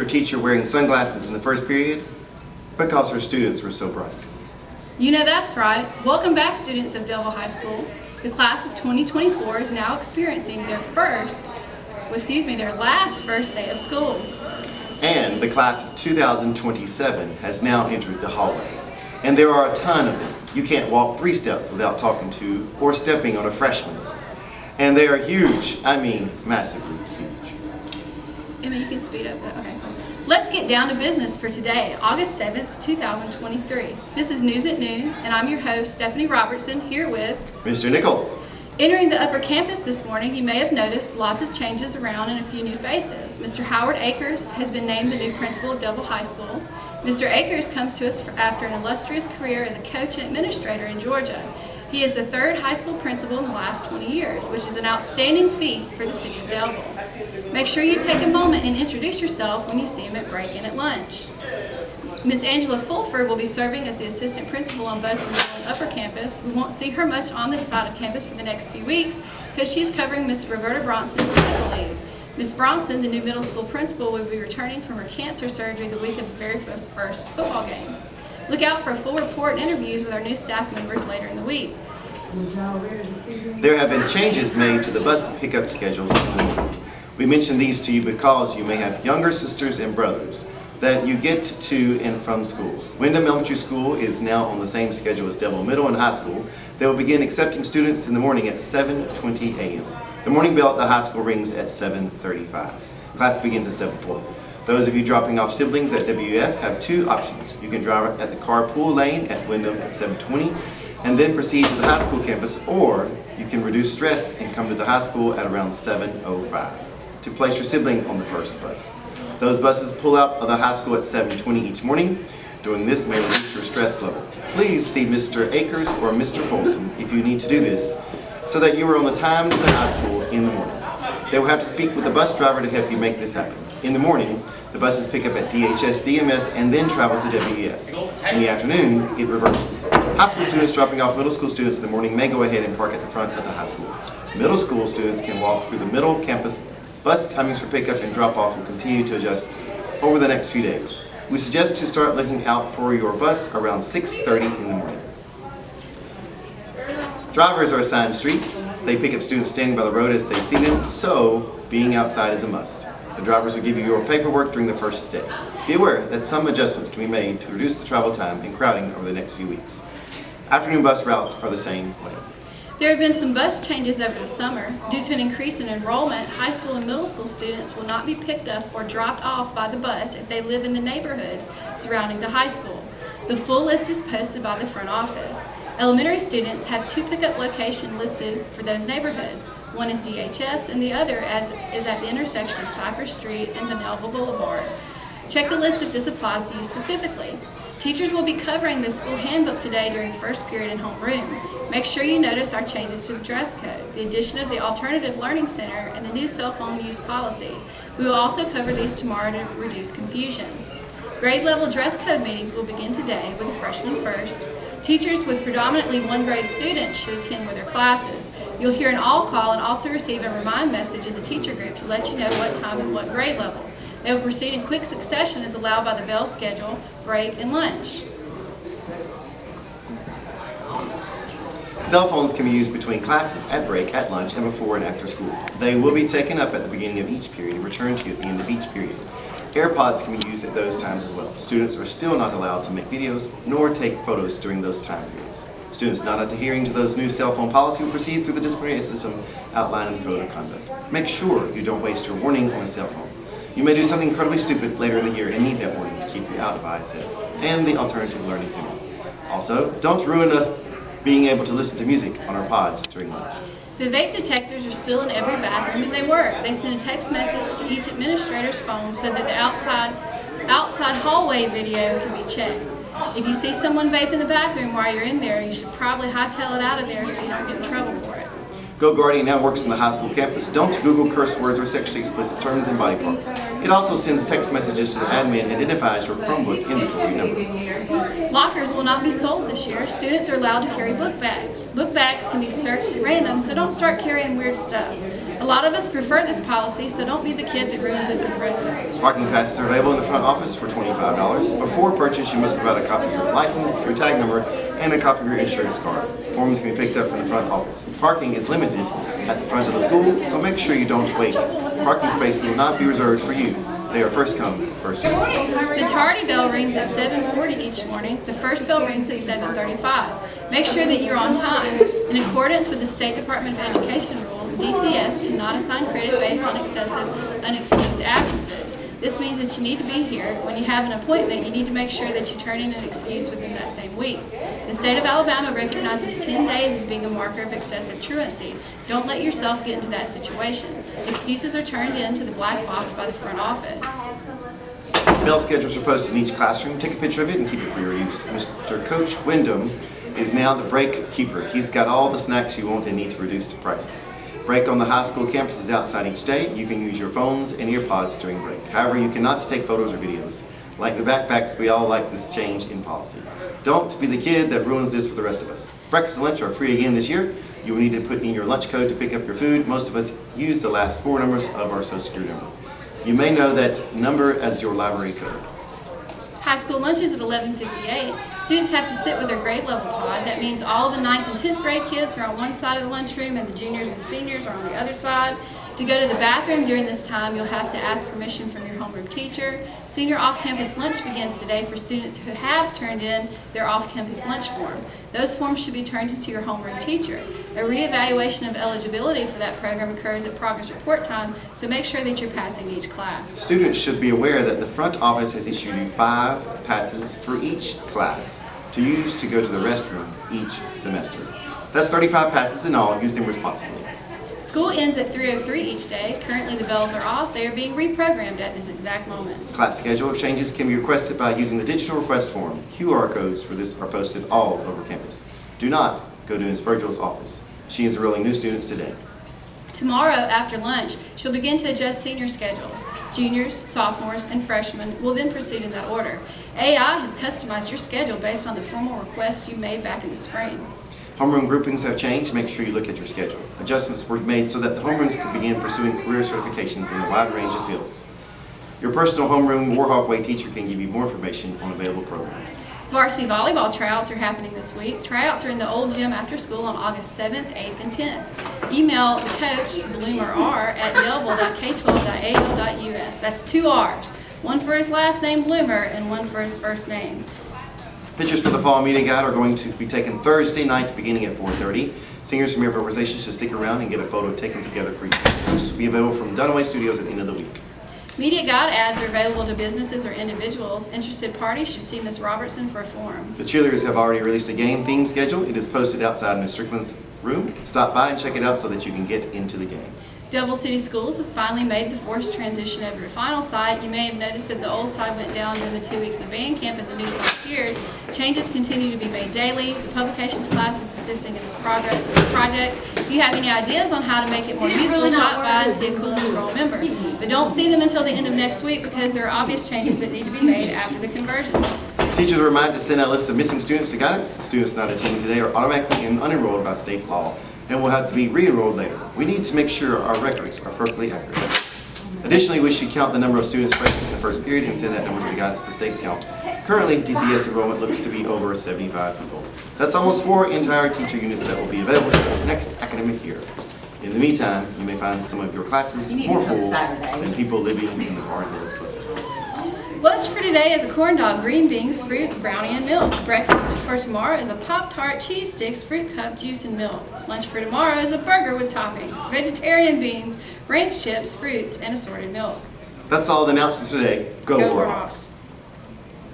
Her teacher wearing sunglasses in the first period because her students were so bright. You know that's right. Welcome back, students of Daleville High School. The class of 2024 is now experiencing their last first day of school. And the class of 2027 has now entered the hallway. And there are a ton of them. You can't walk 3 steps without talking to or stepping on a freshman. And they are huge. I mean, massively huge. Emma, you can speed up. Okay. Let's get down to business for today, August 7th, 2023. This is News at Noon, and I'm your host, Stephanie Robertson, here with Mr. Nichols. Entering the upper campus this morning, you may have noticed lots of changes around and a few new faces. Mr. Howard Akers has been named the new principal of Daleville High School. Mr. Akers comes to us after an illustrious career as a coach and administrator in Georgia. He is the 3rd high school principal in the last 20 years, which is an outstanding feat for the city of Daleville. Make sure you take a moment and introduce yourself when you see him at break and at lunch. Miss Angela Fulford will be serving as the assistant principal on both the middle and upper campus. We won't see her much on this side of campus for the next few weeks because she's covering Miss Roberta Bronson's medical leave. Miss Bronson, the new middle school principal, will be returning from her cancer surgery the week of the very first football game. Look out for a full report and interviews with our new staff members later in the week. There have been changes made to the bus pickup schedules in the morning. We mention these to you because you may have younger sisters and brothers that you get to and from school. Wyndham Elementary School is now on the same schedule as Daleville Middle and High School. They will begin accepting students in the morning at 7:20 a.m. The morning bell at the high school rings at 7:35. Class begins at 7:40. Those of you dropping off siblings at WS have 2 options. You can drive at the carpool lane at Wyndham at 7:20 and then proceed to the high school campus, or you can reduce stress and come to the high school at around 7:05 to place your sibling on the first bus. Those buses pull out of the high school at 7:20 each morning. Doing this may reduce your stress level. Please see Mr. Akers or Mr. Folsom if you need to do this so that you are on the time to the high school in the morning. They will have to speak with the bus driver to help you make this happen. In the morning, the buses pick up at DHS, DMS, and then travel to WES. In the afternoon, it reverses. High school students dropping off middle school students in the morning may go ahead and park at the front of the high school. Middle school students can walk through the middle campus. Bus timings for pickup and drop-off will continue to adjust over the next few days. We suggest to start looking out for your bus around 6:30 in the morning. Drivers are assigned streets. They pick up students standing by the road as they see them, so being outside is a must. The drivers will give you your paperwork during the first day. Be aware that some adjustments can be made to reduce the travel time and crowding over the next few weeks. Afternoon bus routes are the same way. There have been some bus changes over the summer. Due to an increase in enrollment, high school and middle school students will not be picked up or dropped off by the bus if they live in the neighborhoods surrounding the high school. The full list is posted by the front office. Elementary students have 2 pickup locations listed for those neighborhoods. One is DHS and the other is at the intersection of Cypress Street and Daleville Boulevard. Check the list if this applies to you specifically. Teachers will be covering the school handbook today during first period in homeroom. Make sure you notice our changes to the dress code, the addition of the Alternative Learning Center, and the new cell phone use policy. We will also cover these tomorrow to reduce confusion. Grade level dress code meetings will begin today with the freshmen first. Teachers with predominantly 1 grade students should attend with their classes. You'll hear an all call and also receive a remind message in the teacher group to let you know what time and what grade level. They will proceed in quick succession as allowed by the bell schedule, break, and lunch. Cell phones can be used between classes, at break, at lunch, and before and after school. They will be taken up at the beginning of each period and returned to you at the end of each period. AirPods can be used at those times as well. Students are still not allowed to make videos nor take photos during those time periods. Students not adhering to those new cell phone policy will proceed through the disciplinary system outlined in the code of conduct. Make sure you don't waste your warning on a cell phone. You may do something incredibly stupid later in the year and need that warning to keep you out of ISS and the Alternative Learning Center. Also, don't ruin us being able to listen to music on our pods during lunch. The vape detectors are still in every bathroom and they work. They send a text message to each administrator's phone so that the outside hallway video can be checked. If you see someone vape in the bathroom while you're in there, you should probably hightail it out of there so you don't get in trouble for it. GoGuardian now works on the high school campus. Don't Google curse words or sexually explicit terms and body parts. It also sends text messages to the admin and identifies your Chromebook inventory number. Lockers will not be sold this year. Students are allowed to carry book bags. Book bags can be searched at random, so don't start carrying weird stuff. A lot of us prefer this policy, so don't be the kid that ruins it for the rest of us. Parking passes are available in the front office for $25. Before purchase, you must provide a copy of your license, your tag number, and a copy of your insurance card. Forms can be picked up from the front office. Parking is limited at the front of the school, so make sure you don't wait. Parking spaces will not be reserved for you. They are first come, first served. The tardy bell rings at 7:40 each morning. The first bell rings at 7:35. Make sure that you're on time. In accordance with the State Department of Education rules, DCS cannot assign credit based on excessive, unexcused absences. This means that you need to be here. When you have an appointment, you need to make sure that you turn in an excuse within that same week. The state of Alabama recognizes 10 days as being a marker of excessive truancy. Don't let yourself get into that situation. Excuses are turned in to the black box by the front office. Bell schedules are posted in each classroom. Take a picture of it and keep it for your use. Mr. Coach Wyndham is now the break keeper. He's got all the snacks you want and need to reduce the prices. Break on the high school campus is outside each day. You can use your phones and earpods during break. However, you cannot take photos or videos. Like the backpacks, we all like this change in policy. Don't be the kid that ruins this for the rest of us. Breakfast and lunch are free again this year. You will need to put in your lunch code to pick up your food. Most of us use the last 4 numbers of our social security number. You may know that number as your library code. High school lunch is at 11:58. Students have to sit with their grade level pod. That means all of the 9th and 10th grade kids are on one side of the lunchroom and the juniors and seniors are on the other side. To go to the bathroom during this time, you'll have to ask permission from your homeroom teacher. Senior off-campus lunch begins today for students who have turned in their off-campus lunch form. Those forms should be turned into your homeroom teacher. A reevaluation of eligibility for that program occurs at progress report time, so make sure that you're passing each class. Students should be aware that the front office has issued you 5 passes for each class to use to go to the restroom each semester. That's 35 passes in all. Use them responsibly. School ends at 3:03 each day. Currently the bells are off. They are being reprogrammed at this exact moment. Class schedule changes can be requested by using the digital request form. QR codes for this are posted all over campus. Do not go to Ms. Virgil's office. She is enrolling new students today. Tomorrow, after lunch, she'll begin to adjust senior schedules. Juniors, sophomores, and freshmen will then proceed in that order. AI has customized your schedule based on the formal request you made back in the spring. Homeroom groupings have changed. Make sure you look at your schedule. Adjustments were made so that the homerooms could begin pursuing career certifications in a wide range of fields. Your personal homeroom Warhawk Way teacher can give you more information on available programs. Varsity volleyball tryouts are happening this week. Tryouts are in the old gym after school on August 7th, 8th, and 10th. Email the coach, Bloomer R, at delville.k12.al.us. That's 2 R's. One for his last name, Bloomer, and one for his first name. Pictures for the fall meeting guide are going to be taken Thursday night beginning at 4:30. Singers from every organization should stick around and get a photo taken together for each. This will be available from Dunaway Studios at the end of the week. Media guide ads are available to businesses or individuals. Interested parties should see Ms. Robertson for a form. The cheerleaders have already released a game theme schedule. It is posted outside Ms. Strickland's room. Stop by and check it out so that you can get into the game. Daleville City Schools has finally made the forced transition over to final site. You may have noticed that the old site went down during the 2 weeks of band camp and the new site appeared. Changes continue to be made daily. The publications class is assisting in this project. If you have any ideas on how to make it more useful, stop by and see a cool and scroll member. But don't see them until the end of next week because there are obvious changes that need to be made after the conversion. Teachers are reminded to send out a list of missing students to guidance. Students not attending today are automatically unenrolled by state law and will have to be re-enrolled later. We need to make sure our records are perfectly accurate. Additionally, we should count the number of students present in the first period and send that number to the guidance to state count. Currently, DCS enrollment looks to be over 75 people. That's almost 4 entire teacher units that will be available this next academic year. In the meantime, you may find some of your classes more full than people living in the Barn Hills Cliff. Lunch for today is a corn dog, green beans, fruit, brownie, and milk. Breakfast for tomorrow is a Pop-Tart, cheese sticks, fruit cup, juice, and milk. Lunch for tomorrow is a burger with toppings, vegetarian beans, ranch chips, fruits, and assorted milk. That's all the announcements today. Go Warhawks!